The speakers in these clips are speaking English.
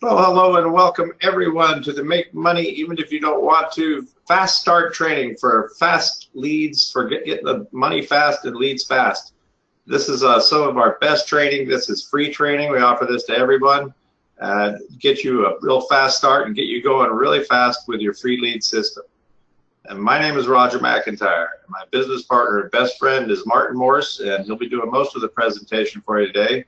Well, hello and welcome everyone to the Make Money Even If You Don't Want to Fast Start training for fast leads, for getting the money fast and leads fast. This is some of our best training. This is free training. We offer this to everyone. Get you a real fast start and get you going really fast with your free lead system. And my name is Roger McIntyre. My business partner and best friend is Martin Morse, and he'll be doing most of the presentation for you today.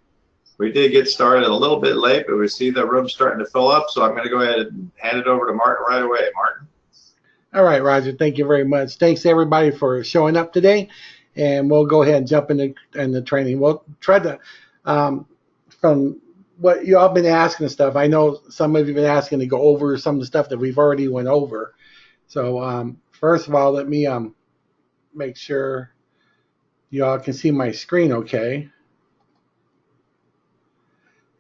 We did get started a little bit late, but we see the room starting to fill up, so I'm going to go ahead and hand it over to Martin right away. Martin. All right, Roger. Thank you very much. Thanks, everybody, for showing up today, and we'll go ahead and jump into the training. We'll try to, from what you all been asking and stuff, I know some of you have been asking to go over some of the stuff that we've already went over. So first of all, let me make sure you all can see my screen okay.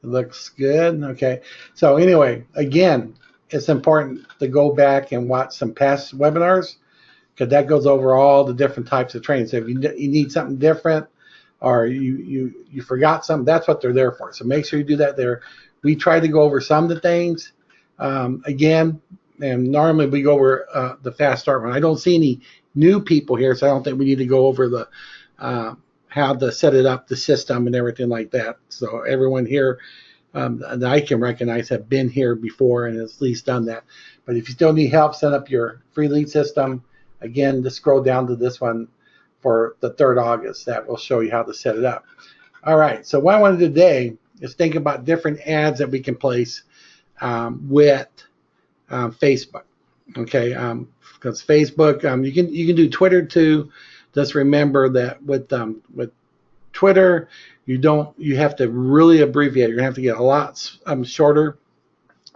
It looks good. Okay. So anyway, again, it's important to go back and watch some past webinars because that goes over all the different types of training. So if you need something different or you forgot something, that's what they're there for. So make sure you do that there. We try to go over some of the things. Again, and normally we go over the fast start one. I don't see any new people here, so I don't think we need to go over the how to set it up, the system, and everything like that. So everyone here that I can recognize have been here before and has at least done that. But if you still need help set up your free lead system, again, just scroll down to this one for the 3rd August. That will show you how to set it up. All right, so what I want to do today is think about different ads that we can place with Facebook. Okay, because Facebook, you can do Twitter too. Just remember that with Twitter, you have to really abbreviate. You're gonna have to get a lot shorter,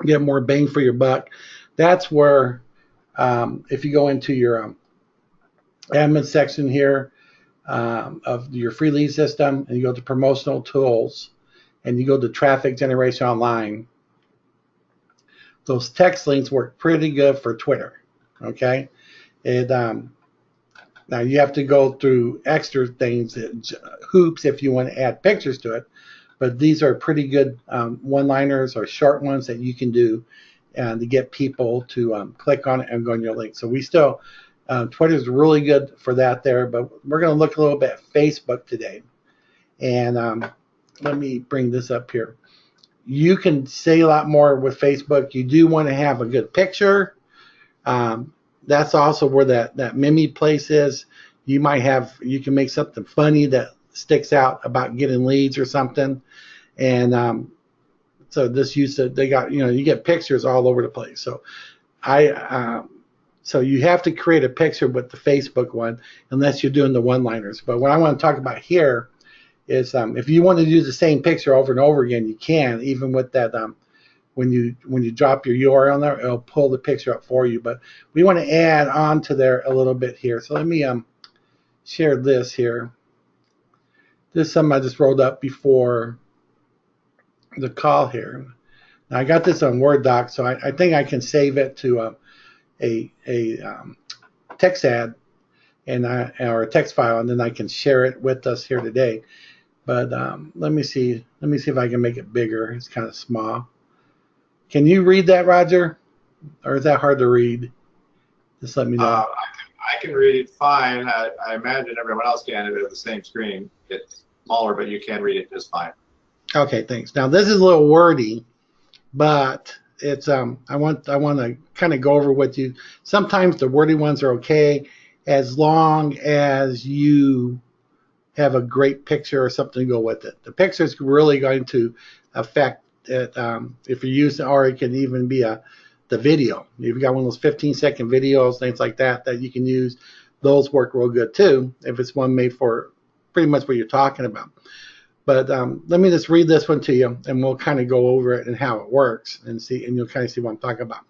get more bang for your buck. That's where if you go into your admin section here of your free lead system and you go to promotional tools and you go to traffic generation online, those text links work pretty good for Twitter. Okay, now you have to go through extra things, hoops, if you want to add pictures to it, but these are pretty good one-liners or short ones that you can do to get people to click on it and go on your link. So we still, Twitter is really good for that there, but we're going to look a little bit at Facebook today. And let me bring this up here. You can say a lot more with Facebook. You do want to have a good picture. That's also where that Mimi place is. You can make something funny that sticks out about getting leads or something. And so this they got, you get pictures all over the place. So so you have to create a picture with the Facebook one unless you're doing the one-liners. But what I want to talk about here is if you want to use the same picture over and over again, you can, even with that when you drop your URL on there, it'll pull the picture up for you. But we want to add on to there a little bit here. So let me share this here. This is something I just rolled up before the call here. Now I got this on Word doc, so I think I can save it to a text ad or a text file, and then I can share it with us here today. But let me see if I can make it bigger. It's kind of small. Can you read that, Roger? Or is that hard to read? Just let me know. I can read it fine. I imagine everyone else can if it has the same screen. It's smaller, but you can read it just fine. Okay, thanks. Now this is a little wordy, but it's I want to kind of go over with you. Sometimes the wordy ones are okay as long as you have a great picture or something to go with it. The picture is really going to affect it, if you're using, or it can even be the video. If you've got one of those 15-second videos, things like that you can use, those work real good too, if it's one made for pretty much what you're talking about. But let me just read this one to you, and we'll kind of go over it and how it works, and you'll kind of see what I'm talking about.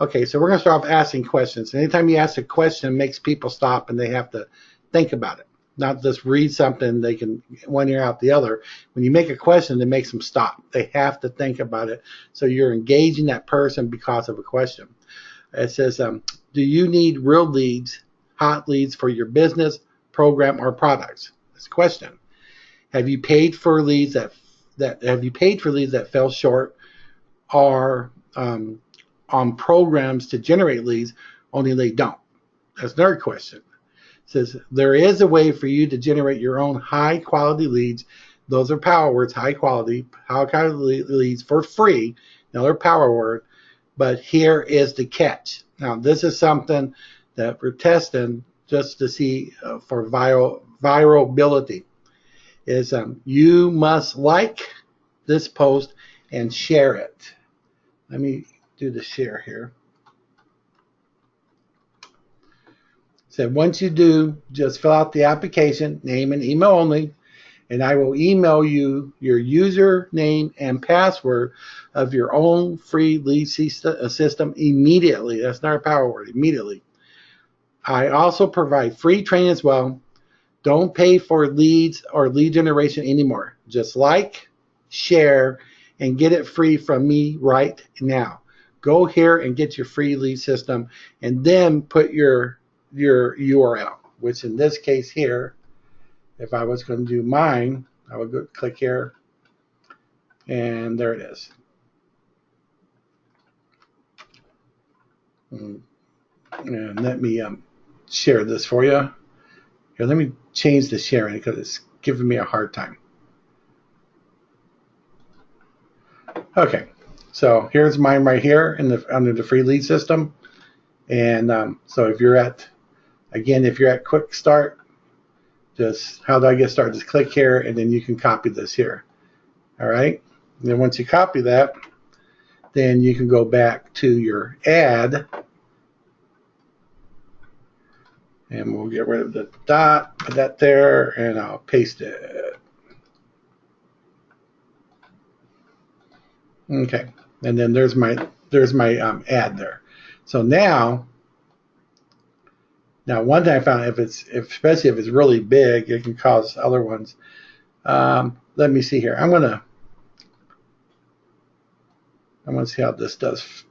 Okay, so we're going to start off asking questions. Anytime you ask a question, it makes people stop and they have to think about it. Not just read something, they can one ear out the other. When you make a question, it makes them stop. They have to think about it. So you're engaging that person because of a question. It says, do you need real leads, hot leads for your business, program, or products? That's a question. Have you paid for leads that fell short are on programs to generate leads, only they don't. That's another question. It says there is a way for you to generate your own high quality leads. Those are power words, high quality leads for free. Another power word. But here is the catch. Now, this is something that we're testing just to see for virality. Is you must like this post and share it. Let me do the share here. So once you do, just fill out the application, name and email only, and I will email you your username and password of your own free lead system immediately. That's not a power word, immediately. I also provide free training as well. Don't pay for leads or lead generation anymore. Just like, share, and get it free from me right now. Go here and get your free lead system, and then put your URL, which in this case here, if I was going to do mine, I would go click here, and there it is. And let me share this for you. Here, let me change the sharing because it's giving me a hard time. Okay, so here's mine right here under the free lead system. And so if you're at, again, if you're at Quick Start, just how do I get started? Just click here, and then you can copy this here. All right. And then once you copy that, then you can go back to your ad, and we'll get rid of the dot, put that there, and I'll paste it. Okay. And then there's my ad there. So now one thing I found, especially if it's really big, it can cause other ones. Let me see here. I'm gonna see how this does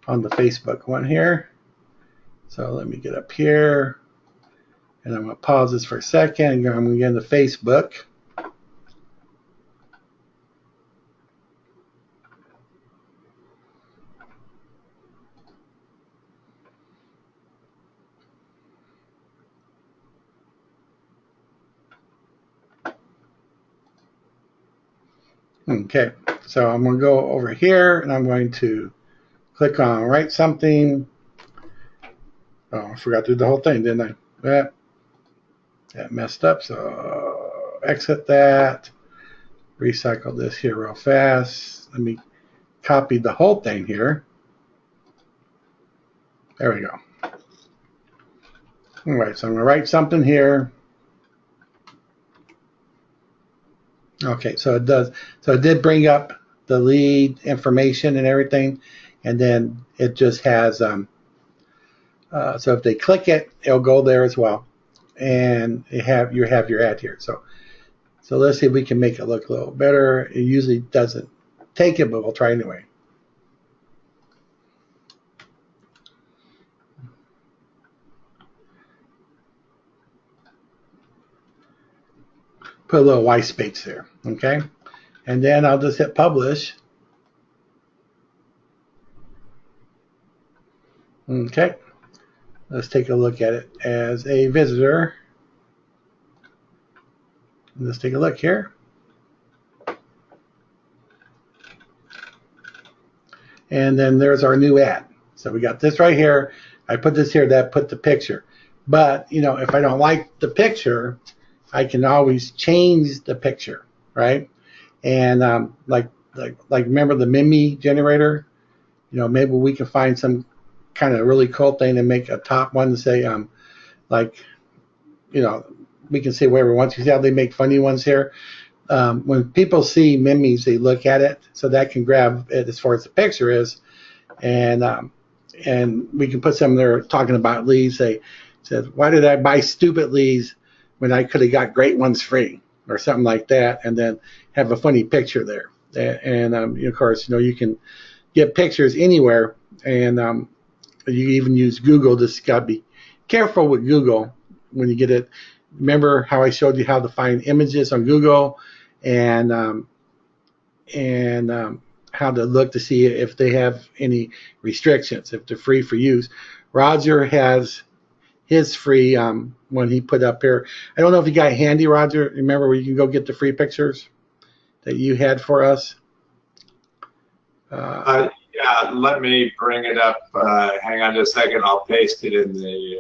on the Facebook one here. So let me get up here, and I'm gonna pause this for a second. I'm gonna get into Facebook. Okay, so I'm going to go over here, and I'm going to click on write something. Oh, I forgot to do the whole thing, didn't I? That messed up, so exit that. Recycle this here real fast. Let me copy the whole thing here. There we go. All right, so I'm going to write something here. Okay, so it does. So it did bring up the lead information and everything, and then it just has. So if they click it, it'll go there as well, and you have your ad here. So let's see if we can make it look a little better. It usually doesn't take it, but we'll try anyway. Put a little white space there, okay? And then I'll just hit publish. Okay, let's take a look at it as a visitor. Let's take a look here. And then there's our new ad. So we got this right here. I put this here, that put the picture. But, you know, if I don't like the picture, I can always change the picture, right? And like remember the Mimi generator? You know, maybe we can find some kind of really cool thing and make a top one to say, like, you know, we can say whatever we want. You see how they make funny ones here? When people see Mimis, they look at it, so that can grab it as far as the picture is, and we can put some there talking about leads. They said, "Why did I buy stupid leads when I could have got great ones free?" or something like that, and then have a funny picture there. And of course, you know, you can get pictures anywhere, and you even use Google. Just got to be careful with Google when you get it. Remember how I showed you how to find images on Google, and how to look to see if they have any restrictions, if they're free for use. Roger has his free one he put up here. I don't know if you got it handy, Roger. Remember where you can go get the free pictures that you had for us? Yeah, let me bring it up. Hang on just a second. I'll paste it in the.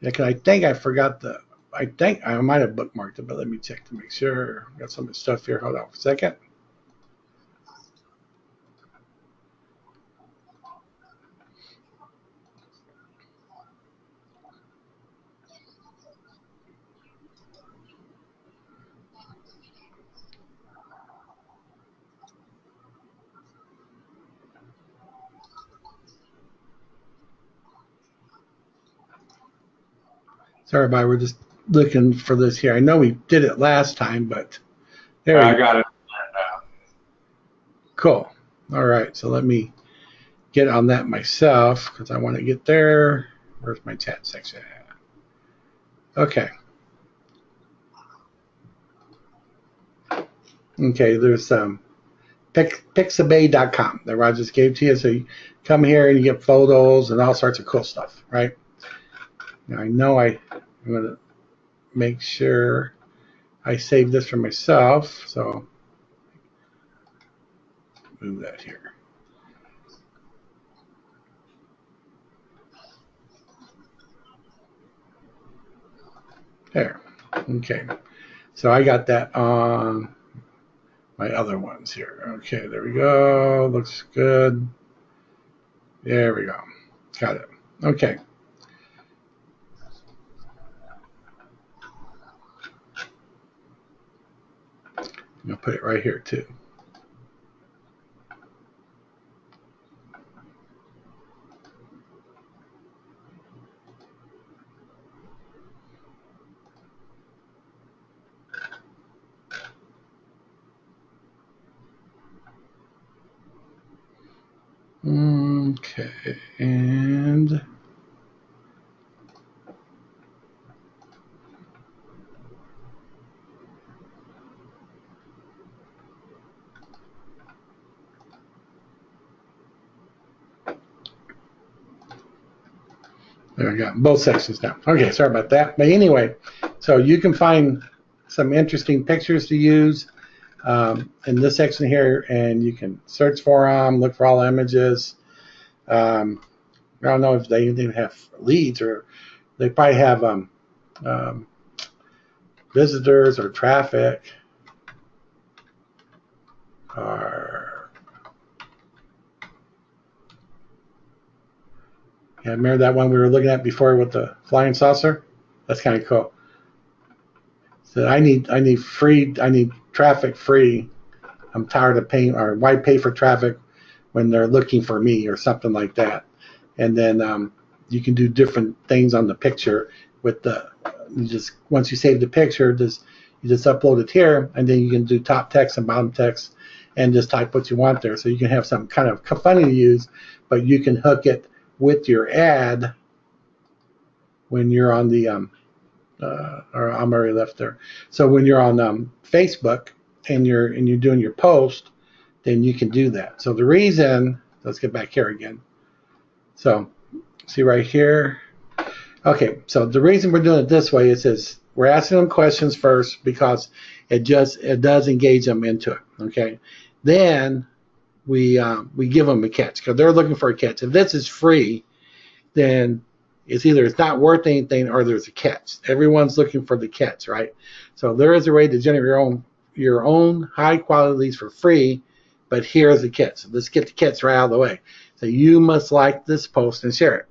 Yeah, cause I think I forgot the. I think I might have bookmarked it, but let me check to make sure. Got some stuff here. Hold on for a second. Sorry, everybody. We're just looking for this here. I know we did it last time, but there we I go. got it. Cool. All right. So let me get on that myself because I want to get there. Where's my chat section? Okay. Okay. There's pixabay.com that Roger just gave to you. So you come here and you get photos and all sorts of cool stuff, right? Now I know I'm going to make sure I save this for myself. So move that here. There. Okay. So I got that on my other ones here. Okay, there we go. Looks good. There we go. Got it. Okay. I'm going to put it right here too. Okay, and there we go. Both sections now. Okay, sorry about that. But anyway, so you can find some interesting pictures to use in this section here, and you can search for them, look for all images. I don't know if they even have leads, or they probably have visitors or traffic. Or yeah, remember that one we were looking at before with the flying saucer? That's kind of cool. So I need traffic free. I'm tired of paying, or why pay for traffic when they're looking for me or something like that. And then you can do different things on the picture with the once you save the picture, you just upload it here, and then you can do top text and bottom text and just type what you want there. So you can have something kind of funny to use, but you can hook it with your ad when you're on the or I'm already left there. So when you're on Facebook and you're doing your post, then you can do that. So the reason, let's get back here again. So see right here. Okay, so the reason we're doing it this way is we're asking them questions first because it does engage them into it. Okay, then we give them a catch because they're looking for a catch. If this is free, then it's either it's not worth anything or there's a catch. Everyone's looking for the catch, right? So there is a way to generate your own high quality leads for free, but here's the catch. So let's get the catch right out of the way. So you must like this post and share it.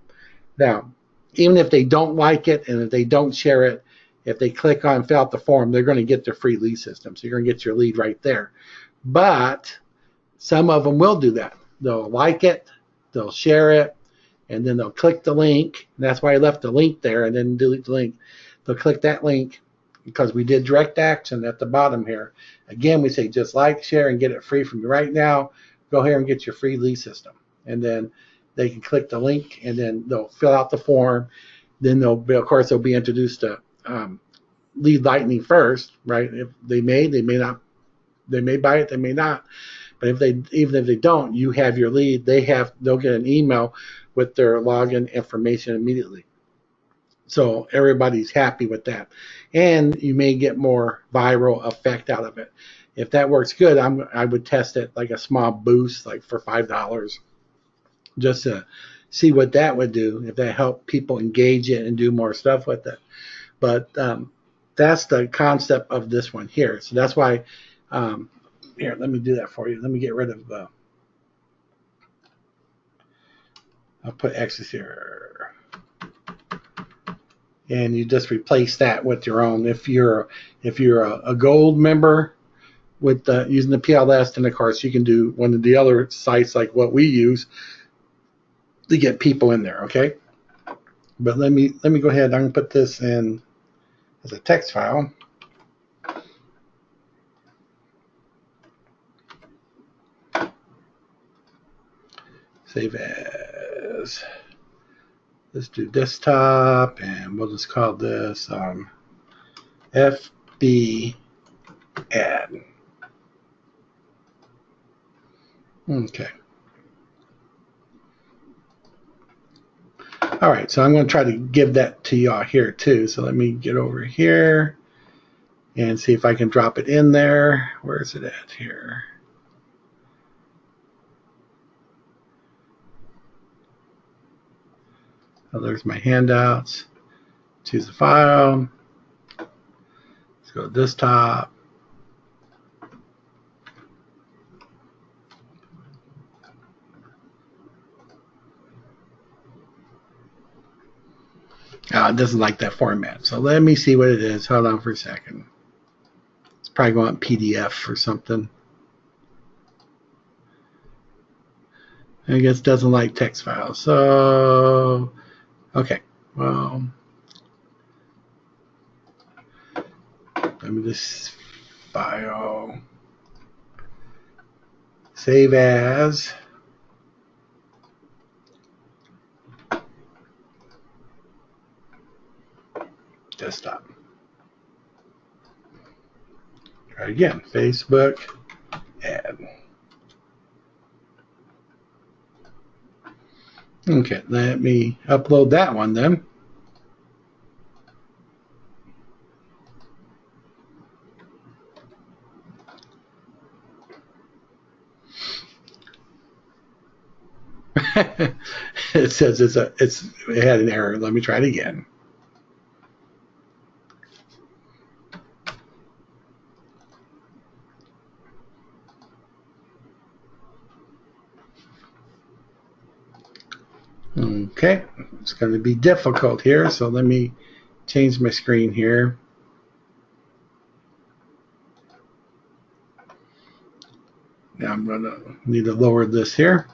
Now, even if they don't like it and if they don't share it, if they click on fill out the form, they're going to get their free lead system. So you're going to get your lead right there. But some of them will do that. They'll like it, they'll share it, and then they'll click the link. And that's why I left the link there and then delete the link. They'll click that link because we did direct action at the bottom here. Again, we say just like, share, and get it free from you right now. Go here and get your free lead system. And then they can click the link and then they'll fill out the form. Then they'll be introduced to Lead Lightning first, right? If they may not, they may buy it, they may not. But even if they don't, you have your lead. They'll get an email with their login information immediately. So everybody's happy with that, and you may get more viral effect out of it. If that works good, I would test it like a small boost, like for $5, just to see what that would do, if that helped people engage it and do more stuff with it. But that's the concept of this one here. So that's why, here, let me do that for you. Let me get rid of the, I'll put X's here. And you just replace that with your own. If you're a gold member with using the PLS, then of course you can do one of the other sites like what we use to get people in there. Okay, but let me go ahead. I'm gonna put this in as a text file. Save as. Let's do desktop, and we'll just call this FB ad. Okay. All right, so I'm going to try to give that to y'all here too. So let me get over here and see if I can drop it in there. Where is it at here? Oh, there's my handouts. Choose the file. Let's go to desktop. It doesn't like that format. So let me see what it is. Hold on for a second. It's probably going PDF or something. I guess it doesn't like text files. So, okay. Well, let me just file. Save as. Desktop. Try again. Facebook ad. Okay, let me upload that one then. It says it had an error. Let me try it again. Okay, it's going to be difficult here, so let me change my screen here. Now I'm going to need to lower this here.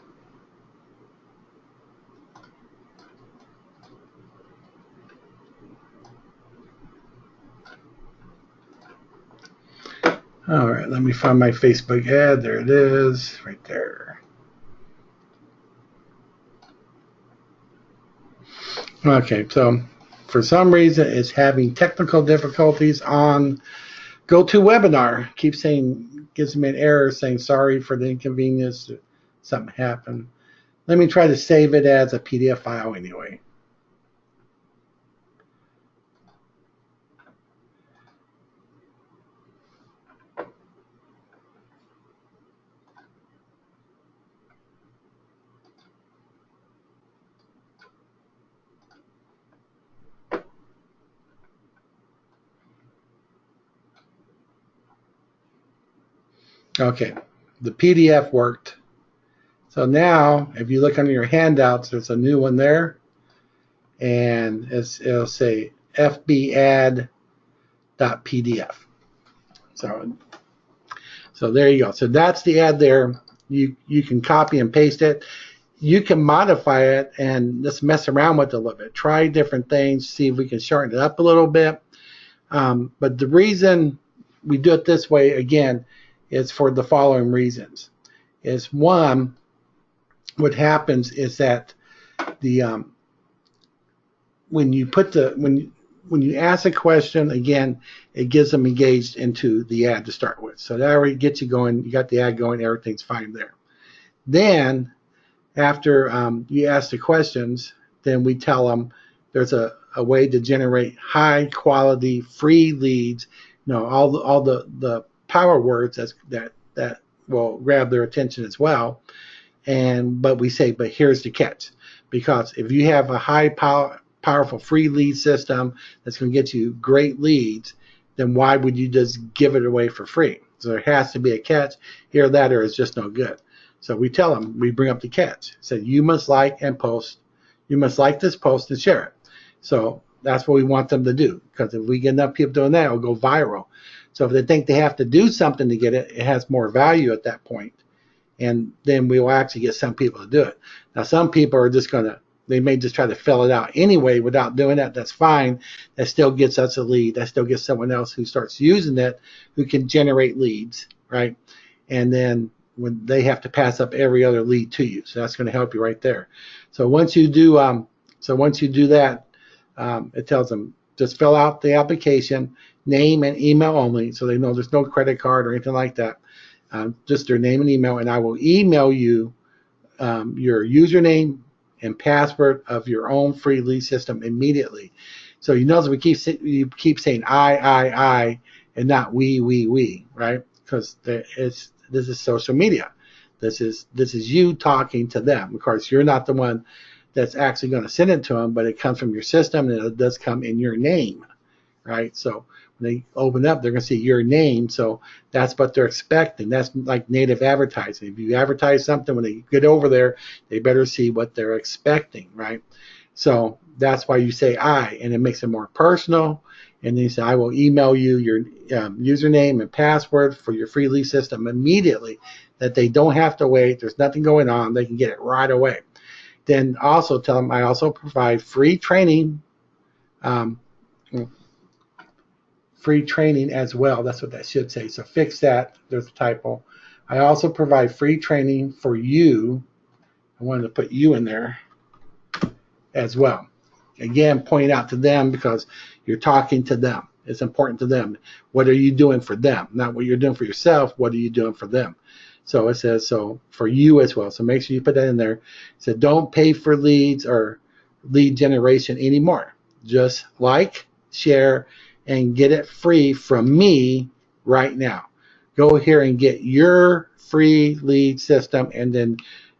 All right, let me find my Facebook ad. There it is, right there. Okay, so for some reason it's having technical difficulties on GoToWebinar. Keeps saying, gives me an error saying sorry for the inconvenience. Something happened. Let me try to save it as a PDF file anyway. Okay, the PDF worked. So now, if you look under your handouts, there's a new one there, and it'll say fbad.pdf. So there you go. So that's the ad there. You can copy and paste it. You can modify it and just mess around with it a little bit. Try different things, see if we can shorten it up a little bit. But the reason we do it this way, again, is for the following reasons. Is one, what happens is that the when when you ask a question, again, it gets them engaged into the ad to start with. So that already gets you going. You got the ad going. Everything's fine there. Then after you ask the questions, then we tell them there's a way to generate high quality free leads. All the power words that will grab their attention as well. But we say, but here's the catch, because if you have a high powerful free lead system that's going to get you great leads, then why would you just give it away for free? So there has to be a catch. Here, that, or it's just no good. So we tell them, we bring up the catch. So you must like and post. You must like this post and share it. So that's what we want them to do, because if we get enough people doing that, it'll go viral. So if they think they have to do something to get it, it has more value at that point. And then we will actually get some people to do it. Now, some people are just going to, they may just try to fill it out anyway without doing that. That's fine. That still gets us a lead. That still gets someone else who starts using it, who can generate leads, right? And then when they have to pass up every other lead to you. So that's going to help you right there. So once you do that, it tells them just fill out the application, name and email only, so they know there's no credit card or anything like that. Just their name and email, and I will email you your username and password of your own free lead system immediately. So you notice you keep saying I, and not we, right? Because this is social media. This is you talking to them. Of course, you're not the one that's actually going to send it to them, but it comes from your system, and it does come in your name, right? So when they open up, they're going to see your name. So that's what they're expecting. That's like native advertising. If you advertise something, when they get over there, they better see what they're expecting, right? So that's why you say I, and it makes it more personal. And then you say, I will email you your username and password for your free lead system immediately, that they don't have to wait. There's nothing going on. They can get it right away. Then also tell them I also provide free training as well. That's what that should say. So fix that. There's a typo. I also provide free training for you. I wanted to put you in there as well. Again, point out to them, because you're talking to them. It's important to them. What are you doing for them? Not what you're doing for yourself. What are you doing for them? So it says, so for you as well. So make sure you put that in there. It said, don't pay for leads or lead generation anymore. Just like, share, and get it free from me right now. Go here and get your free lead system, and then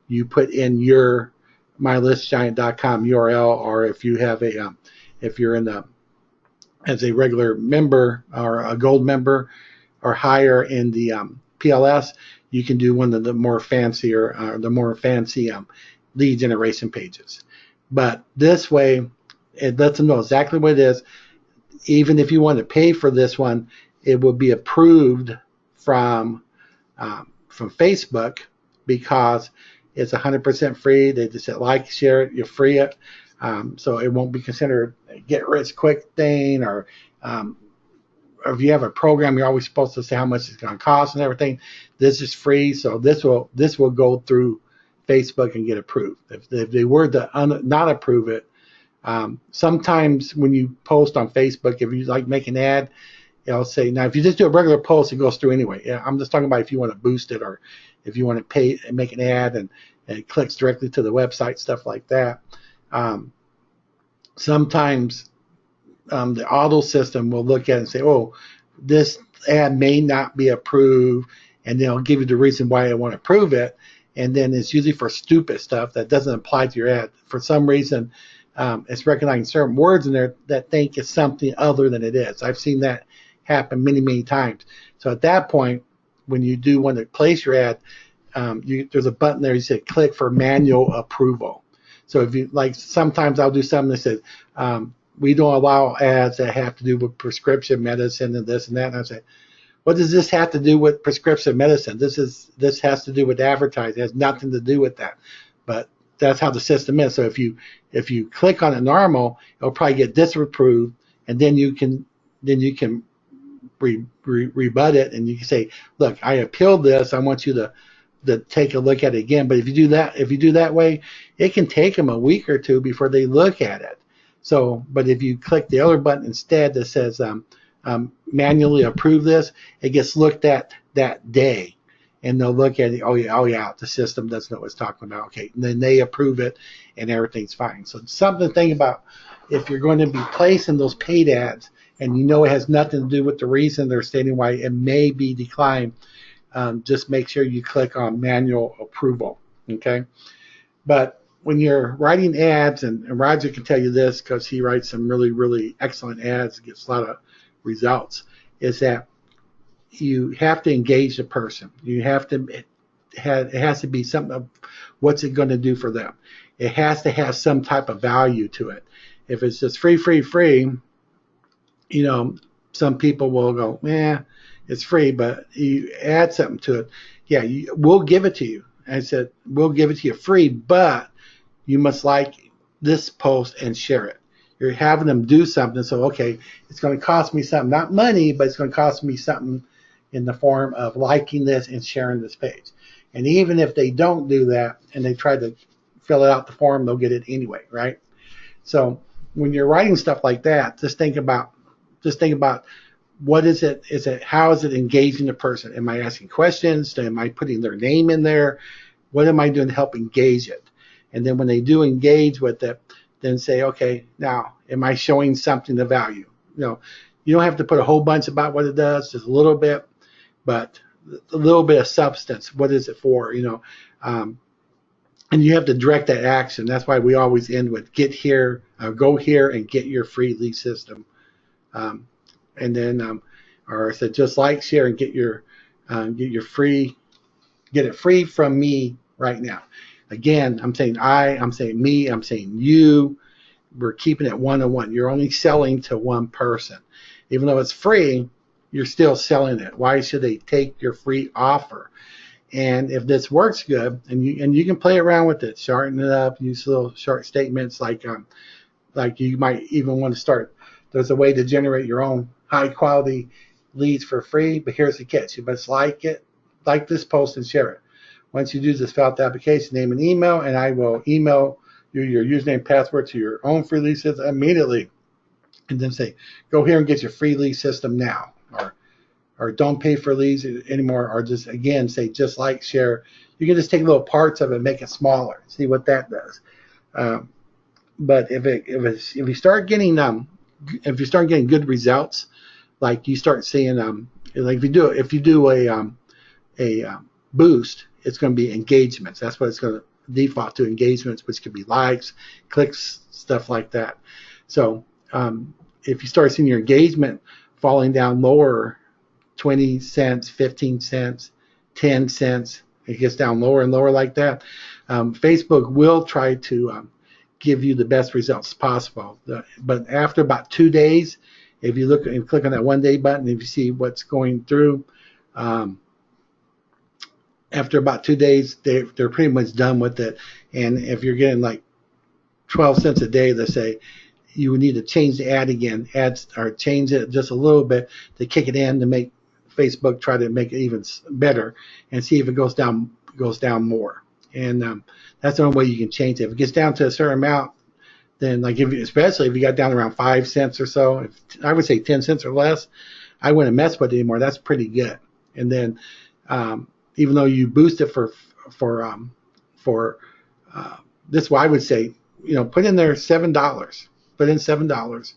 you put in your mylistgiant.com URL, or if you have a, if you're in the, as a regular member or a gold member or higher in the PLS, you can do one of the more fancy lead generation pages. But this way, it lets them know exactly what it is. Even if you want to pay for this one, it will be approved from Facebook, because it's 100% free. They just said like, share it, you free it. So it won't be considered a get rich quick thing, or if you have a program, you're always supposed to say how much it's going to cost and everything. This is free, so this will go through Facebook and get approved. If they were to not approve it, sometimes when you post on Facebook, if you like make an ad, it'll say, now if you just do a regular post, it goes through anyway. Yeah, I'm just talking about if you want to boost it, or if you want to pay and make an ad and it clicks directly to the website, stuff like that. Sometimes the auto system will look at it and say, oh, this ad may not be approved, and they'll give you the reason why they want to approve it, and then it's usually for stupid stuff that doesn't apply to your ad. For some reason, it's recognizing certain words in there that think it's something other than it is. I've seen that happen many, many times. So at that point, when you do want to place your ad, there's a button there. You say click for manual approval. So if you like, sometimes I'll do something that says, we don't allow ads that have to do with prescription medicine and this and that. And I say, what does this have to do with prescription medicine? This has to do with advertising. It has nothing to do with that. But that's how the system is. So if you click on it normal, it'll probably get disapproved, and then you can rebut it, and you can say, look, I appealed this. I want you to take a look at it again. But if you do that way, it can take them a week or two before they look at it. So, but if you click the other button instead that says manually approve this, it gets looked at that day, and they'll look at it. Oh yeah, the system doesn't know what it's talking about. Okay, and then they approve it, and everything's fine. So something to think about if you're going to be placing those paid ads, and you know it has nothing to do with the reason they're stating why it may be declined. Just make sure you click on manual approval. Okay, but when you're writing ads, and Roger can tell you this because he writes some really excellent ads, gets a lot of results, is that you have to engage the person. You have to, it has to be something of what's it going to do for them. It has to have some type of value to it. If it's just free, you know, some people will go, it's free, but you add something to it. Yeah, we'll give it to you. I said, we'll give it to you free, but you must like this post and share it. You're having them do something. So, okay, it's going to cost me something, not money, but it's going to cost me something in the form of liking this and sharing this page. And even if they don't do that and they try to fill it out the form, they'll get it anyway, right? So when you're writing stuff like that, just think about what is it? How is it engaging the person? Am I asking questions? Am I putting their name in there? What am I doing to help engage it? And then when they do engage with it, then say, okay, now am I showing something of value? You don't have to put a whole bunch about what it does, just a little bit, but a little bit of substance. What is it for? And you have to direct that action. That's why we always end with go here and get your free lead system. And then, or I said, just like, share, and get it free from me right now. Again, I'm saying I'm saying me, I'm saying you. We're keeping it one-on-one. You're only selling to one person. Even though it's free, you're still selling it. Why should they take your free offer? And if this works good, and you can play around with it, shorten it up, use little short statements like you might even want to start. There's a way to generate your own high-quality leads for free, but here's the catch. You must like this post and share it. Once you do this, fill out the application, name and email, and I will email you your username and password to your own free lead system immediately. And then say, go here and get your free lead system now. Or don't pay for leads anymore, or just, again, say just like, share. You can just take little parts of it and make it smaller. See what that does. But if you start getting good results, like you start seeing like if you do a boost, it's going to be engagements. That's what it's going to default to, engagements, which could be likes, clicks, stuff like that. So if you start seeing your engagement falling down lower, 20 cents, 15 cents, 10 cents, it gets down lower and lower like that, Facebook will try to give you the best results possible. But after about 2 days, if you look and click on that 1 day button, if you see what's going through, after about 2 days, they're pretty much done with it. And if you're getting like 12 cents a day, they say you would need to change the ad again, or change it just a little bit to kick it in to make Facebook try to make it even better and see if it goes down more. And that's the only way you can change it. If it gets down to a certain amount, then especially if you got down around 5 cents or so, I would say 10 cents or less, I wouldn't mess with it anymore. That's pretty good. And then even though you boost it for this, is why I would say, put in there $7. Put in $7,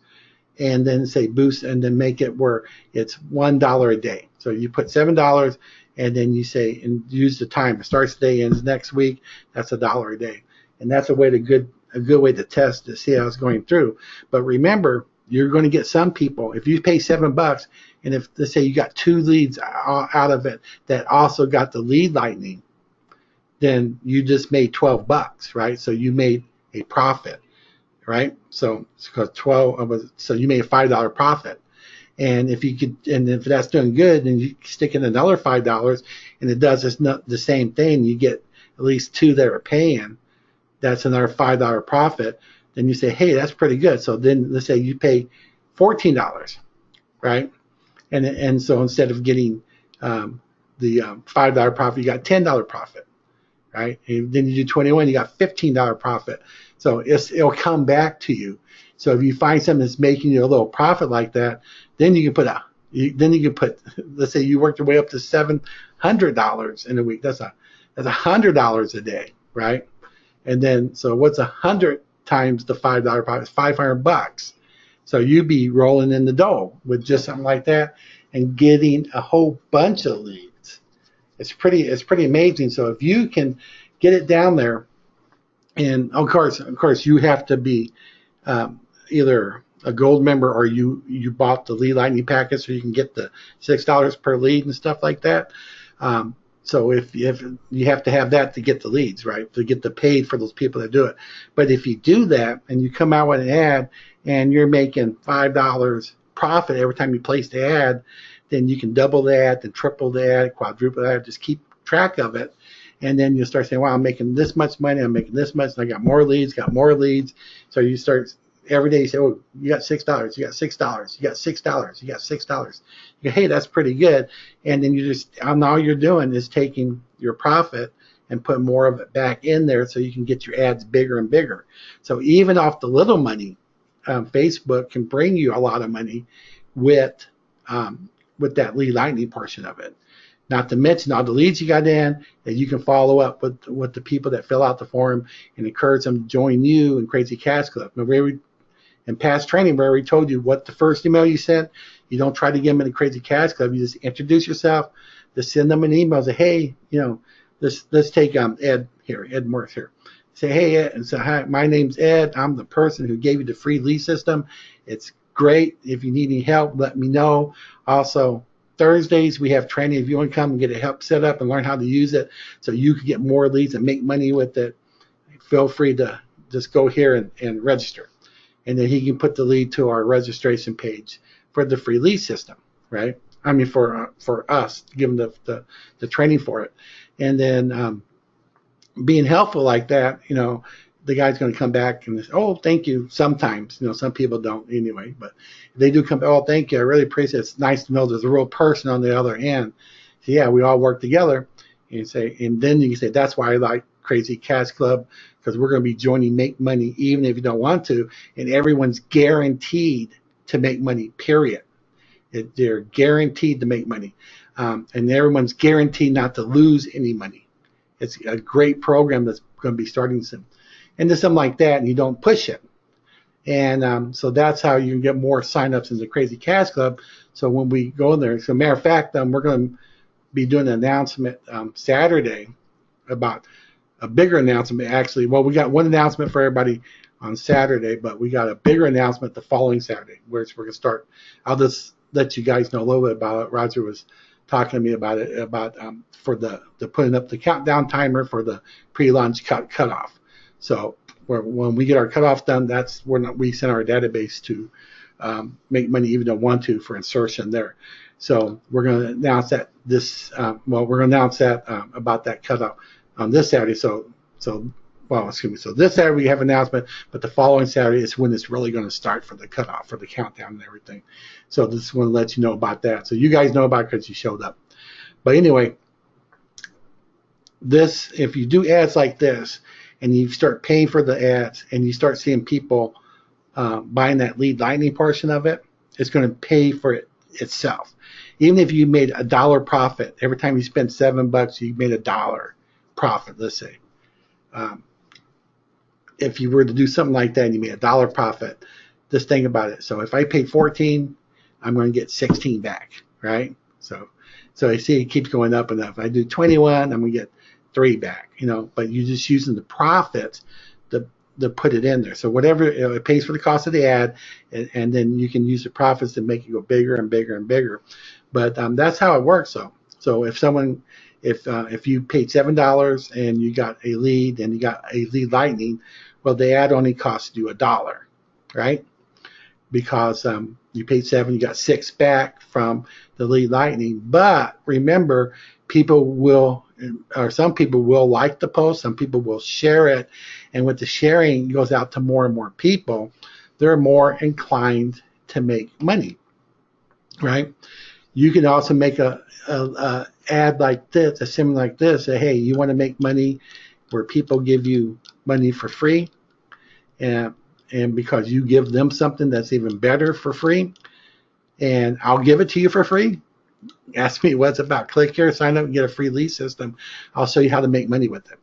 and then say boost, and then make it where it's $1 a day. So you put $7, and then you say, and use the time. It starts today, ends next week. That's $1 a day, and that's a good way to test to see how it's going through. But remember, you're going to get some people. If you pay $7, and if let's say you got 2 leads out of it that also got the lead lightning, then you just made $12, right? So you made a profit. Right, so it's because 12. So you made a $5 profit, and if that's doing good, then you stick in another $5, and it does the same thing. You get at least 2 that are paying. That's another $5 profit. Then you say, hey, that's pretty good. So then let's say you pay $14, right? And so instead of getting the $5 profit, you got $10 profit. Right? And then you do 21, you got $15 profit. So it'll come back to you. So if you find something that's making you a little profit like that, then you can put let's say you worked your way up to $700 in a week. That's $100 a day, right? And then so what's 100 times the $5 profit? It's $500. So you'd be rolling in the dough with just something like that and getting a whole bunch of leads. It's pretty amazing. So if you can get it down there, and of course you have to be either a gold member or you bought the lead lightning packet so you can get the $6 per lead and stuff like that. So if you have to have that to get the leads, right? To get the paid for those people that do it. But if you do that and you come out with an ad and you're making $5 profit every time you place the ad, then you can double that, then triple that, quadruple that, just keep track of it. And then you start saying, wow, I'm making this much money, I'm making this much, and I got more leads. So you start every day, you say, oh, you got $6, you got $6, you got $6, you got $6. You go, hey, that's pretty good. And then and all you're doing is taking your profit and put more of it back in there so you can get your ads bigger and bigger. So even off the little money, Facebook can bring you a lot of money with that lead lightning portion of it. Not to mention all the leads you got in that you can follow up with the people that fill out the form and encourage them to join you in Crazy Cash Club. In past training, where we told you what the first email you sent, you don't try to get them in the Crazy Cash Club. You just introduce yourself, just send them an email, say, hey, let's take Ed here, Ed Morris here. Say, hey, Ed, and say, hi, my name's Ed. I'm the person who gave you the free lead system. It's great. If you need any help, let me know. Also, Thursdays, we have training. If you want to come and get it help set up and learn how to use it so you can get more leads and make money with it, feel free to just go here and register. And then he can put the lead to our registration page for the free lead system, right? I mean, for us, give them the training for it. And then being helpful like that, the guy's going to come back and say, oh, thank you. Sometimes, some people don't anyway, but they do come, oh, thank you. I really appreciate it. It's nice to know there's a real person on the other end. So, yeah, we all work together. And then you can say, that's why I like Crazy Cash Club, because we're going to be joining Make Money even if you don't want to, and everyone's guaranteed to make money, period. They're guaranteed to make money, and everyone's guaranteed not to lose any money. It's a great program that's going to be starting soon. And there's something like that, and you don't push it. And so that's how you can get more signups in the Crazy Cash Club. So when we go in there, so matter of fact, we're going to be doing an announcement Saturday about a bigger announcement, actually. Well, we got one announcement for everybody on Saturday, but we got a bigger announcement the following Saturday, where we're going to start. I'll just let you guys know a little bit about it. Roger was talking to me about it, for the putting up the countdown timer for the pre-launch cutoff. So when we get our cutoff done, that's when we send our database to Make Money Even Don't Want To for insertion there. So we're going to announce that about that cutoff on this Saturday. So this Saturday we have an announcement, but the following Saturday is when it's really going to start for the cutoff, for the countdown and everything. So just want to let you know about that. So you guys know about it because you showed up. But anyway, if you do ads like this and you start paying for the ads and you start seeing people buying that lead lightning portion of it, it's going to pay for it itself. Even if you made $1 profit, every time you spend $7, you made $1 profit, let's say. If you were to do something like that and you made $1 profit, just think about it. So if I paid 14, I'm going to get 16 back, right? So I see it keeps going up and up. If I do 21, I'm going to get 3 back, but you're just using the profits to put it in there. So whatever, it pays for the cost of the ad, and then you can use the profits to make it go bigger and bigger and bigger. But that's how it works. So if you paid $7 and you got a lead and you got a lead lightning, well, the ad only costs you $1, right? Because you paid $7, you got $6 back from the lead lightning. But remember, some people will like the post, some people will share it, and with the sharing, it goes out to more and more people. They're more inclined to make money, right? You can also make a ad like this, a similar like this. Say, hey, you want to make money where people give you money for free, and and because you give them something that's even better for free, and I'll give it to you for free. Ask me what's about. Click here, sign up, and get a free lead system. I'll show you how to make money with it,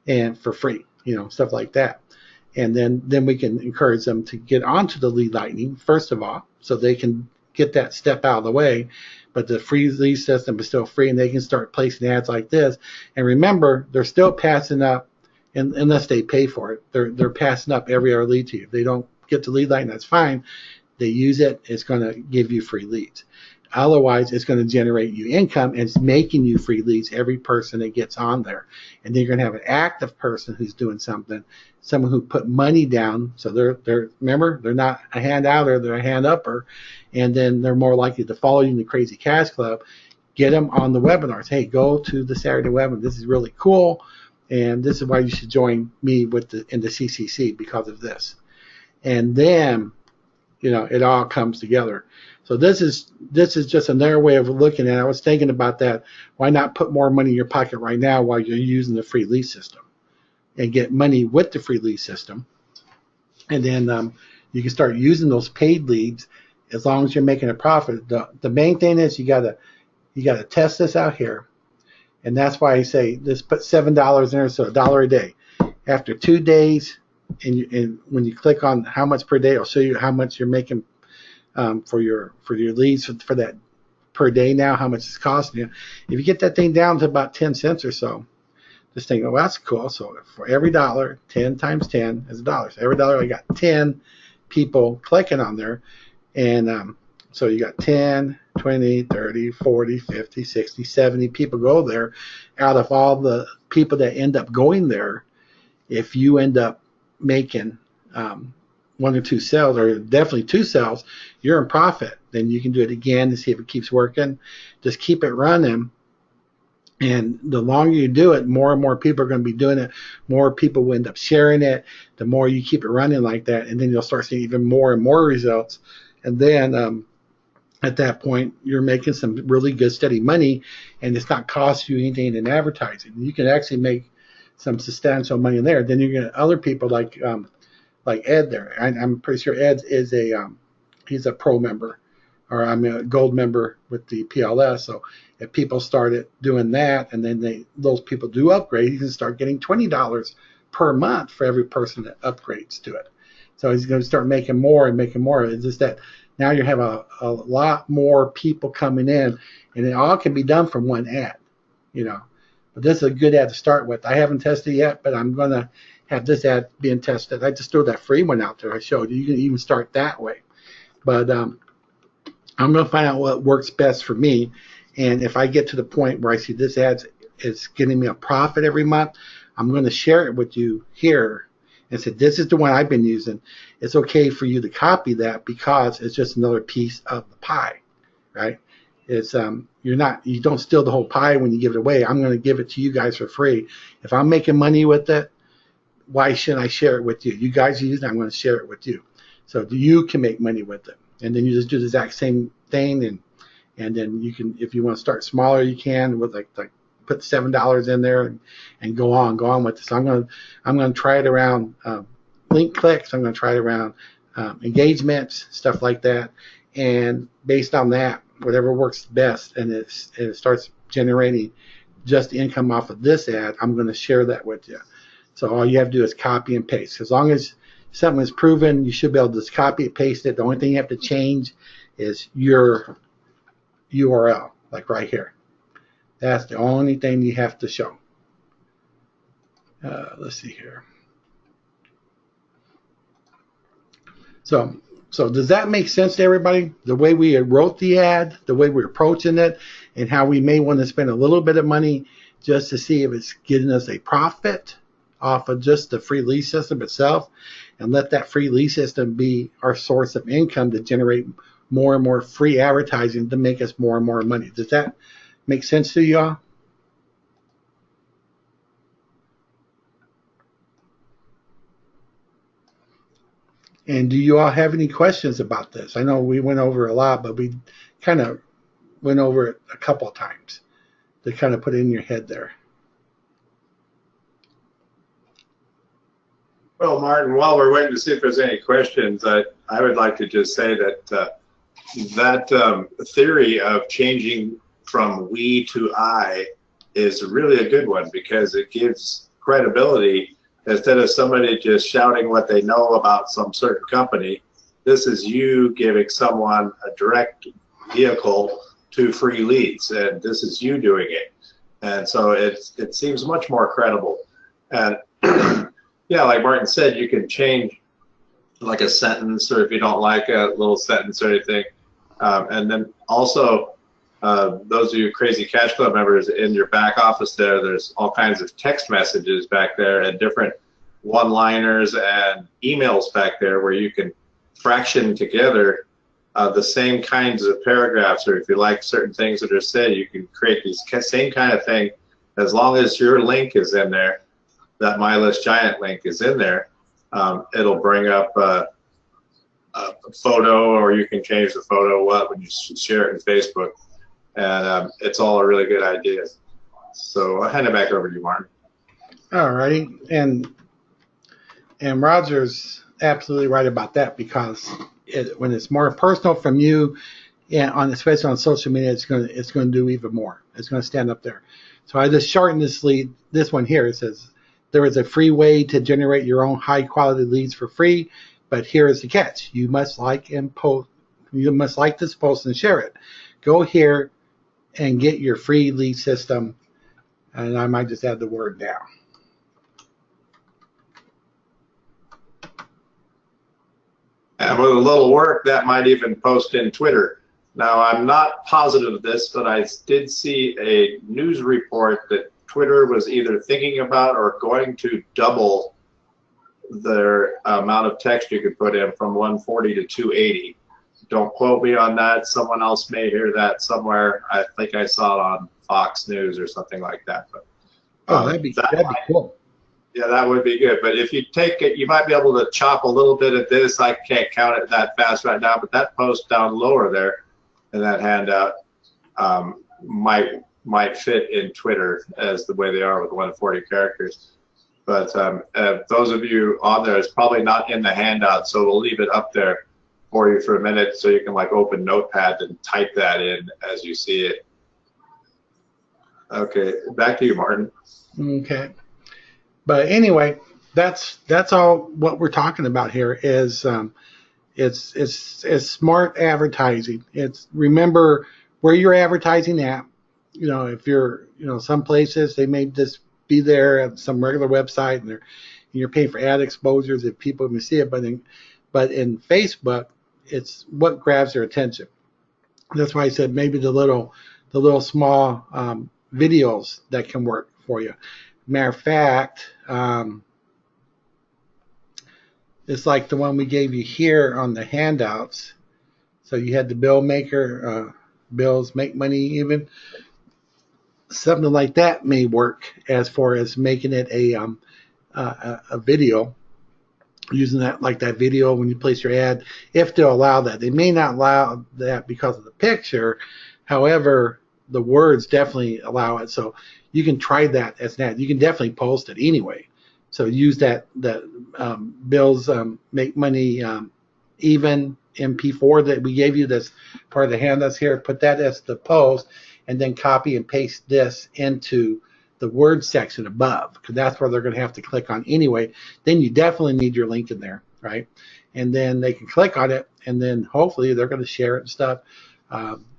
and for free, stuff like that. And then we can encourage them to get onto the Lead Lightning first of all, so they can get that step out of the way. But the free lead system is still free, and they can start placing ads like this. And remember, they're still passing up, unless they pay for it. They're passing up every other lead to you. If they don't get the Lead Lightning, that's fine. They use it, it's going to give you free leads. Otherwise, it's going to generate you income, and it's making you free leads every person that gets on there. And then you're going to have an active person who's doing something, someone who put money down. So remember, they're not a hand outer, they're a hand upper, and then they're more likely to follow you in the Crazy Cash Club. Get them on the webinars. Hey, go to the Saturday webinar. This is really cool, and this is why you should join me in the CCC because of this. And then, it all comes together. So this is just another way of looking at it. I was thinking about that. Why not put more money in your pocket right now while you're using the free lead system, and get money with the free lead system, and then you can start using those paid leads as long as you're making a profit. The main thing is you gotta test this out here, and that's why I say just put $7 in there, so $1 a day. After 2 days, and when you click on how much per day, it'll show you how much you're making for your leads for that per day now, how much it's costing you. If you get that thing down to about 10 cents or so, just think, oh, that's cool. So for every dollar, 10 times 10 is $1. So every dollar, I got 10 people clicking on there. And so you got 10, 20, 30, 40, 50, 60, 70 people go there. Out of all the people that end up going there, if you end up making 1 or 2 sales, or definitely 2 sales, you're in profit. Then you can do it again to see if it keeps working. Just keep it running, and the longer you do it, more and more people are going to be doing it. More people will end up sharing it. The more you keep it running like that, and then you'll start seeing even more and more results. And then at that point, you're making some really good, steady money, and it's not costing you anything in advertising. You can actually make some substantial money in there. Then you're going to other people like Ed there. I'm pretty sure Ed is he's a pro member, or I'm a gold member with the PLS. So if people started doing that, and then those people do upgrade, you can start getting $20 per month for every person that upgrades to it. So he's going to start making more and making more. It's just that now you have a lot more people coming in, and it all can be done from one ad, But this is a good ad to start with. I haven't tested it yet, but I'm going to have this ad being tested. I just threw that free one out there I showed you. You can even start that way. But I'm going to find out what works best for me. And if I get to the point where I see this ad is getting me a profit every month, I'm going to share it with you here and say, this is the one I've been using. It's okay for you to copy that because it's just another piece of the pie, right? It's you don't steal the whole pie when you give it away. I'm going to give it to you guys for free. If I'm making money with it, why shouldn't I share it with you? You guys use it, I'm going to share it with you. So you can make money with it. And then you just do the exact same thing, and then you can, if you want to start smaller, you can with like put $7 in there and go on with it. So I'm going to try it around link clicks. I'm going to try it around engagements, stuff like that. And based on that, whatever works best, and it starts generating just income off of this ad, I'm going to share that with you. So all you have to do is copy and paste. As long as something is proven, you should be able to just copy it, paste it. The only thing you have to change is your URL, like right here. That's the only thing you have to show. Let's see here. So does that make sense to everybody? The way we wrote the ad, the way we're approaching it, and how we may want to spend a little bit of money just to see if it's getting us a profit off of just the free lead system itself, and let that free lead system be our source of income to generate more and more free advertising to make us more and more money. Does that make sense to y'all? And do you all have any questions about this? I know we went over a lot, but we kind of went over it a couple of times to kind of put it in your head there. Well, Martin, while we're waiting to see if there's any questions, I would like to just say that theory of changing from we to I is really a good one, because it gives credibility. Instead of somebody just shouting what they know about some certain company, this is you giving someone a direct vehicle to free leads, and this is you doing it. And so it seems much more credible. And yeah, like Martin said, you can change like a sentence, or if you don't like a little sentence or anything. And then also, those of you Crazy Cash Club members, in your back office there's all kinds of text messages back there and different one-liners and emails back there where you can fraction together the same kinds of paragraphs, or if you like certain things that are said, you can create these same kind of thing. As long as your link is in there, that MyListGiant link is in there, it'll bring up a photo, or you can change the photo when you share it in Facebook, and it's all a really good idea. So I'll hand it back over to you, Martin. All righty, and Roger's absolutely right about that, because when it's more personal from you, especially on social media, it's going to do even more. It's going to stand up there. So I just shortened this lead. This one here, it says, there is a free way to generate your own high quality leads for free, but here is the catch. You must like this post and share it. Go here and get your free lead system, and I might just add the word now. And with a little work, that might even post in Twitter. Now, I'm not positive of this, but I did see a news report that Twitter was either thinking about or going to double their amount of text you could put in from 140 to 280. Don't quote me on that. Someone else may hear that somewhere. I think I saw it on Fox News or something like that. But that'd be cool. Yeah, that would be good. But if you take it, you might be able to chop a little bit of this. I can't count it that fast right now, but that post down lower there in that handout might fit in Twitter as the way they are with 140 characters. But those of you on there, it's probably not in the handout, so we'll leave it up there for you for a minute so you can like open Notepad and type that in as you see it. Okay, back to you, Martin. Okay. But anyway, that's all what we're talking about here is it's smart advertising. It's remember where you're advertising at. If you're some places they may just be there at some regular website and you're paying for ad exposures if people can see it, but in Facebook it's what grabs their attention. That's why I said maybe the little small videos that can work for you. Matter of fact, it's like the one we gave you here on the handouts. So you had the bill maker, bills make money even. Something like that may work as far as making it a video, using that like that video when you place your ad, if they'll allow that. They may not allow that because of the picture. However, the words definitely allow it. So you can try that as an ad. You can definitely post it anyway. So use that bills make money even MP4 that we gave you, that's part of the handouts here. Put that as the post, and then copy and paste this into the word section above, because that's where they're going to have to click on anyway. Then you definitely need your link in there, right? And then they can click on it, and then hopefully they're going to share it and stuff.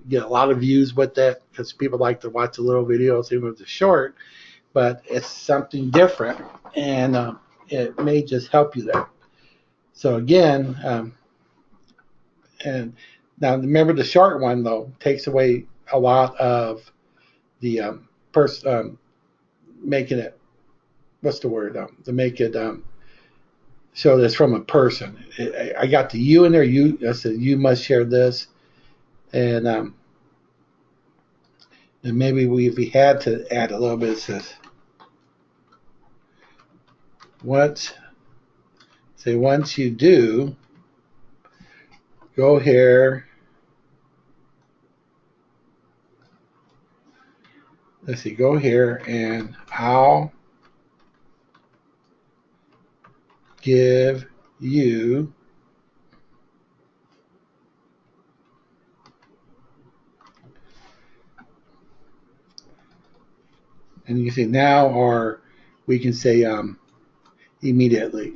Get a lot of views with that, because people like to watch the little videos even if it's short, but it's something different, and it may just help you there. So again, and now remember the short one though takes away a lot of the making it, what's the word, to make it show this from a person. I got the you in there. I said you must share this, and maybe if we had to add a little bit, it says once you do, go here. Let's see, go here and I'll give you and you can say now, or we can say immediately.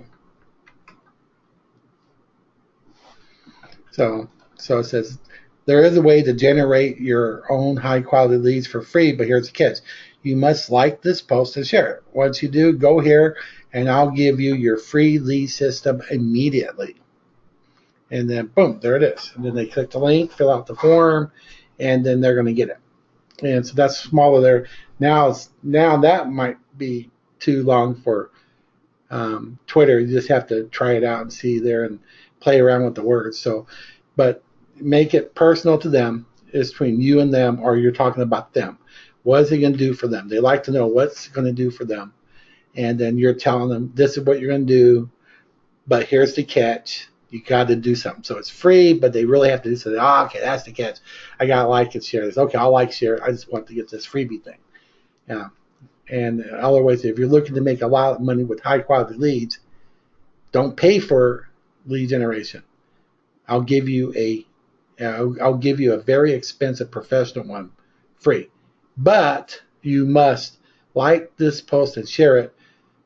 So it says there is a way to generate your own high quality leads for free, but here's the catch. You must like this post and share it. Once you do, go here and I'll give you your free lead system immediately. And then boom, there it is. And then they click the link, fill out the form, and then they're going to get it. And so that's smaller there. Now that might be too long for Twitter. You just have to try it out and see there and play around with the words. So, but make it personal to them. It's between you and them, or you're talking about them. What is it going to do for them? They like to know what's going to do for them. And then you're telling them, this is what you're going to do, but here's the catch. You got to do something. So it's free, but they really have to do something. Oh, okay, that's the catch. I got to like and share this. Okay, I'll like, share. I just want to get this freebie thing. Yeah. And other ways, if you're looking to make a lot of money with high quality leads, don't pay for lead generation. I'll give you a very expensive professional one free, but you must like this post and share it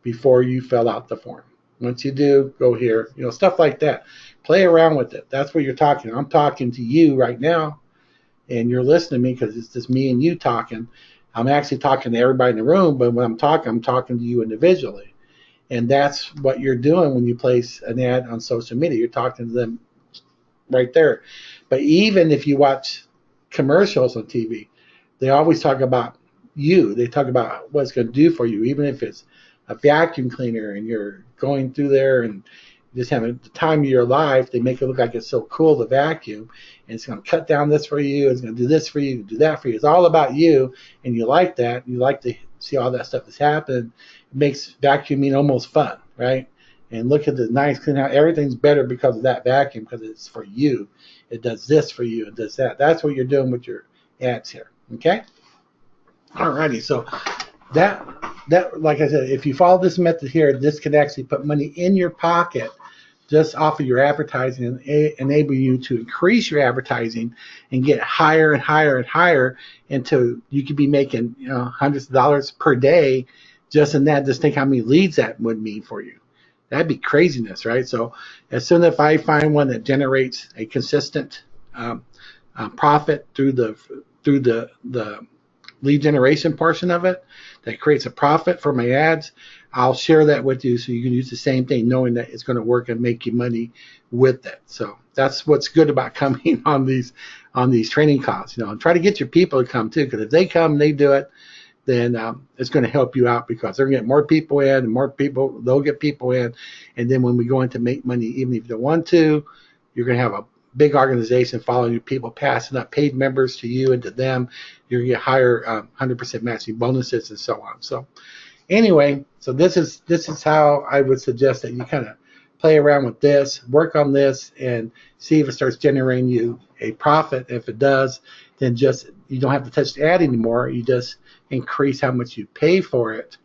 before you fill out the form. Once you do, go here, stuff like that. Play around with it. That's what you're talking. I'm talking to you right now, and you're listening to me because it's just me and you talking. I'm actually talking to everybody in the room, but when I'm talking to you individually. And that's what you're doing when you place an ad on social media. You're talking to them right there. But even if you watch commercials on TV, they always talk about you. They talk about what it's going to do for you, even if it's a vacuum cleaner and you're going through there and just having the time of your life. They make it look like it's so cool to vacuum, and it's going to cut down this for you, it's going to do this for you, do that for you. It's all about you, and you like that. You like to see all that stuff that's happened. It makes vacuuming almost fun, right? And look at the nice clean out. Everything's better because of that vacuum, because it's for you. It does this for you. It does that. That's what you're doing with your ads here. Okay? Alrighty. So that like I said, if you follow this method here, this can actually put money in your pocket just off of your advertising and enable you to increase your advertising and get higher and higher and higher until you could be making hundreds of dollars per day just in that. Just think how many leads that would mean for you. That'd be craziness, right? So as soon as I find one that generates a consistent profit through the lead generation portion of it, that creates a profit for my ads, I'll share that with you so you can use the same thing knowing that it's going to work and make you money with it. So that's what's good about coming on these training calls, and try to get your people to come too, because if they come and they do it, then it's going to help you out, because they're going to get more people in, and more people, they'll get people in, and then when we go into make money, even if you don't want to, you're going to have a big organization following you, people passing up paid members to you and to them. You're going to get higher 100% matching bonuses and so on. So anyway, so this is how I would suggest that you kind of play around with this, work on this, and see if it starts generating you a profit. If it does, then just you don't have to touch the ad anymore. You just increase how much you pay for it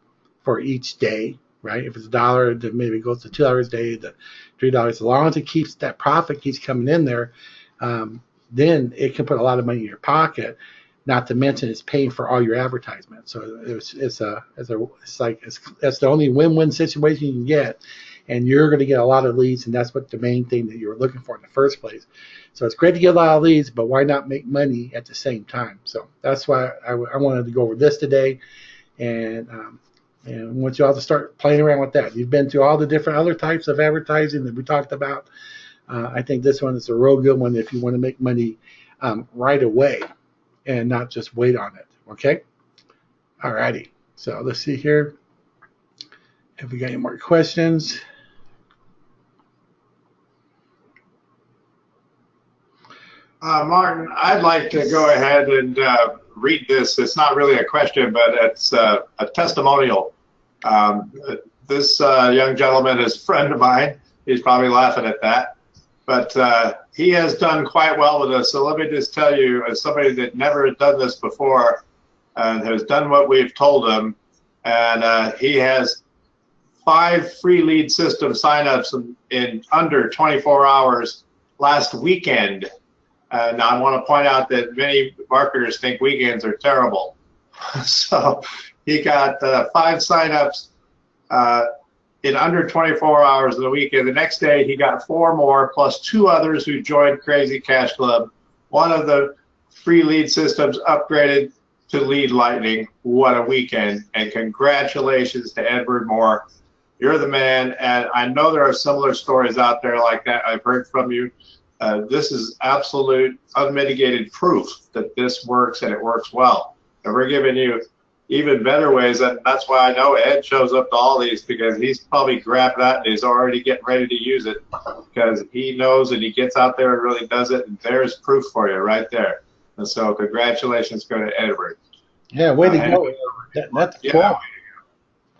for each day, right? If it's $1, then maybe it goes to $2 a day, to $3. As long as it keeps that profit keeps coming in there, then it can put a lot of money in your pocket. Not to mention it's paying for all your advertisements. So that's the only win-win situation you can get, and you're going to get a lot of leads, and that's what the main thing that you were looking for in the first place. So it's great to get a lot of leads, but why not make money at the same time? So that's why I wanted to go over this today, and I want you all to start playing around with that. You've been through all the different other types of advertising that we talked about. I think this one is a real good one if you want to make money right away and not just wait on it. Okay? Alrighty. So let's see here if we got any more questions. Martin, I'd like to go ahead and read this. It's not really a question, but it's a testimonial. This young gentleman is a friend of mine. He's probably laughing at that. But he has done quite well with us. So let me just tell you, as somebody that never had done this before and has done what we've told him, and he has 5 free lead system signups in under 24 hours last weekend. Now, I want to point out that many marketers think weekends are terrible. So he got 5 signups in under 24 hours of the weekend. The next day, he got 4 more, plus 2 others who joined Crazy Cash Club. One of the free lead systems upgraded to Lead Lightning. What a weekend. And congratulations to Edward Moore. You're the man. And I know there are similar stories out there like that. I've heard from you. This is absolute unmitigated proof that this works and it works well. And we're giving you even better ways. And that's why I know Ed shows up to all these, because he's probably grabbed that and he's already getting ready to use it, because he knows and he gets out there and really does it. And there's proof for you right there. And so congratulations go to Edward. Yeah, way to go. That's cool. Yeah,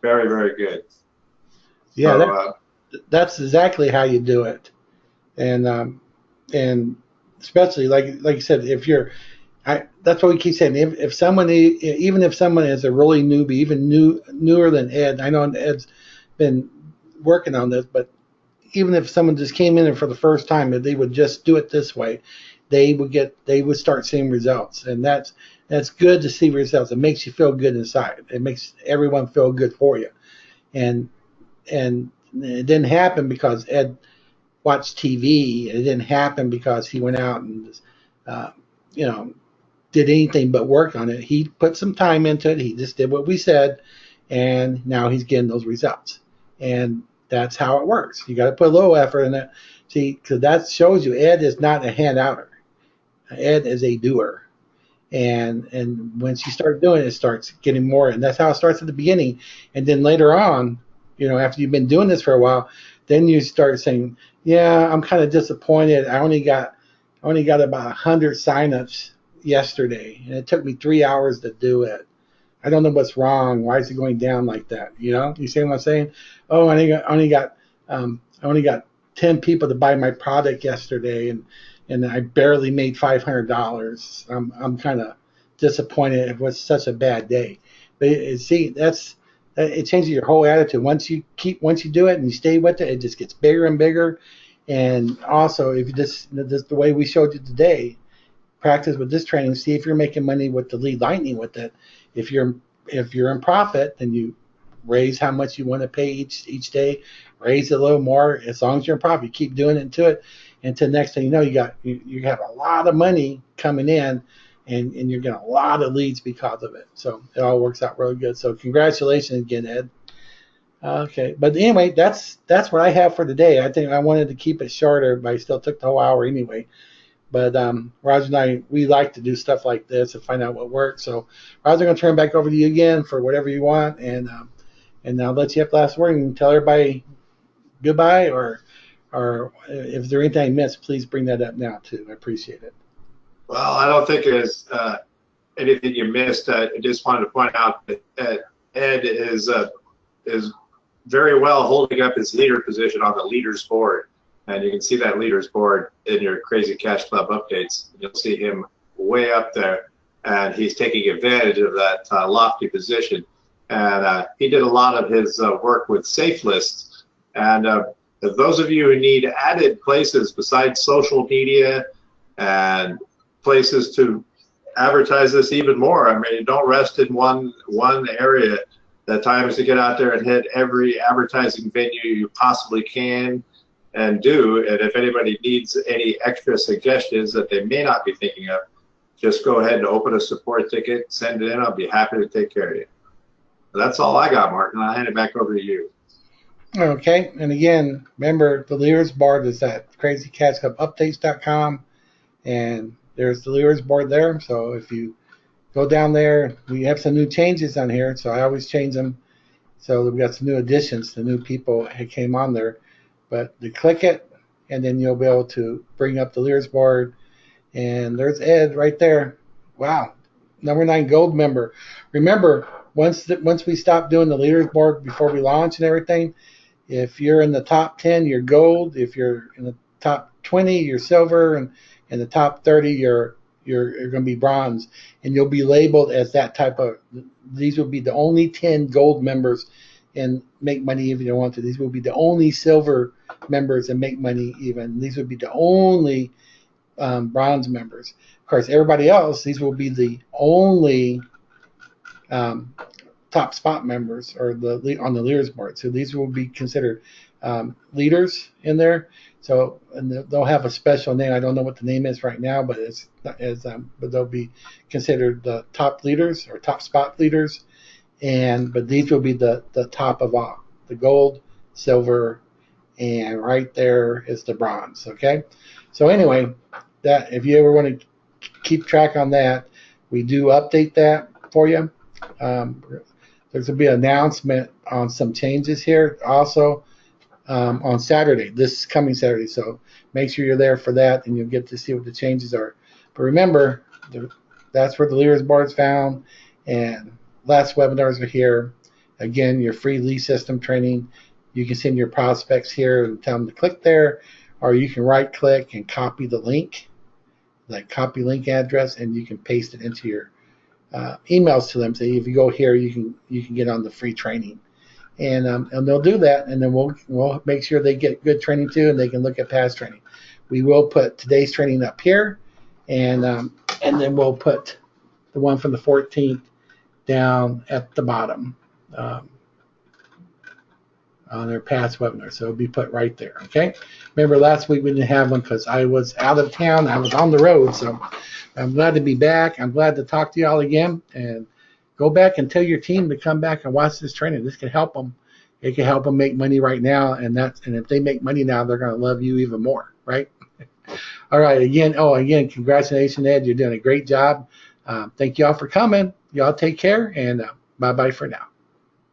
very, very good. Yeah, so, that's exactly how you do it. And especially like you said, if you're, that's what we keep saying. If someone, even if someone is a really newbie, even newer than Ed, I know Ed's been working on this, but even if someone just came in and for the first time, if they would just do it this way, they would start seeing results, and that's good to see results. It makes you feel good inside. It makes everyone feel good for you, and it didn't happen because Ed watched TV. It didn't happen because he went out and did anything but work on it. He put some time into it. He just did what we said, and now he's getting those results. And that's how it works. You got to put a little effort in it. See, because that shows you Ed is not a handouter. Ed is a doer. And once you start doing it, it starts getting more. And that's how it starts at the beginning. And then later on, after you've been doing this for a while, then you start saying, yeah, I'm kind of disappointed. I only got about 100 signups yesterday, and it took me 3 hours to do it. I don't know what's wrong. Why is it going down like that? You see what I'm saying? Oh, I only got 10 people to buy my product yesterday, and I barely made $500. I'm kind of disappointed. It was such a bad day. But it changes your whole attitude. Once you do it and you stay with it, it just gets bigger and bigger. And also, if you just the way we showed you today, practice with this training, see if you're making money with the Lead Lightning with it. If you're in profit, then you raise how much you want to pay each day, raise it a little more. As long as you're in profit, you keep doing it until next thing you know, you have a lot of money coming in, and you're getting a lot of leads because of it. So it all works out really good. So congratulations again, Ed. Okay, but anyway, that's what I have for today. I think I wanted to keep it shorter, but I still took the whole hour anyway. But Roger and I, we like to do stuff like this and find out what works. So Roger, I'm going to turn it back over to you again for whatever you want, and I'll let you have the last word and tell everybody goodbye, or if there's anything I missed, please bring that up now too. I appreciate it. Well, I don't think there's anything you missed. I just wanted to point out that Ed is very well holding up his leader position on the leaders board. And you can see that leaders board in your Crazy Cash Club updates. You'll see him way up there, and he's taking advantage of that lofty position. And he did a lot of his work with SafeList. And those of you who need added places besides social media and places to advertise this even more, I mean, don't rest in one area. The time is to get out there and hit every advertising venue you possibly can and do. And if anybody needs any extra suggestions that they may not be thinking of, just go ahead and open a support ticket, send it in. I'll be happy to take care of you. That's all I got, Martin. I'll hand it back over to you. Okay, and again, remember the leaders board is at crazycashclubupdates.com, and there's the leaders board there. So if you go down there, we have some new changes on here, so I always change them. So we've got some new additions, the new people who came on there. But you click it, and then you'll be able to bring up the leaders board. And there's Ed right there. Wow, number 9 gold member. Remember, once we stop doing the leaders board before we launch and everything, if you're in the top 10, you're gold. If you're in the top 20, you're silver, and in the top 30, you're going to be bronze, and you'll be labeled as that type of. These will be the only 10 gold members and make money if you don't want to. These will be the only silver members and make money even. These would be the only bronze members. Of course, everybody else, these will be the only top spot members or on the leaders board. So these will be considered leaders in there. So and they'll have a special name. I don't know what the name is right now, but but they'll be considered the top leaders or top spot leaders. But these will be the top of all, the gold, silver, and right there is the bronze. Okay. So anyway, that if you ever want to keep track on that, we do update that for you. There's going to be an announcement on some changes here also on Saturday, this coming Saturday. So make sure you're there for that, and you'll get to see what the changes are. But remember, that's where the leaders board is found, and last webinars are here. Again, your free lead system training. You can send your prospects here and tell them to click there, or you can right-click and copy the link, that copy link address, and you can paste it into your emails to them. Say if you go here, you can get on the free training, and they'll do that, and then we'll make sure they get good training too, and they can look at past training. We will put today's training up here, and then we'll put the one from the 14th down at the bottom on their past webinar. So it'll be put right there. Okay. Remember last week we didn't have one because I was out of town. I was on the road. So I'm glad to be back. I'm glad to talk to you all again. And go back and tell your team to come back and watch this training. This can help them. It can help them make money right now. And if they make money now, they're going to love you even more. Right. All right. Again, congratulations, Ed. You're doing a great job. Thank you all for coming. Y'all take care, and bye-bye for now.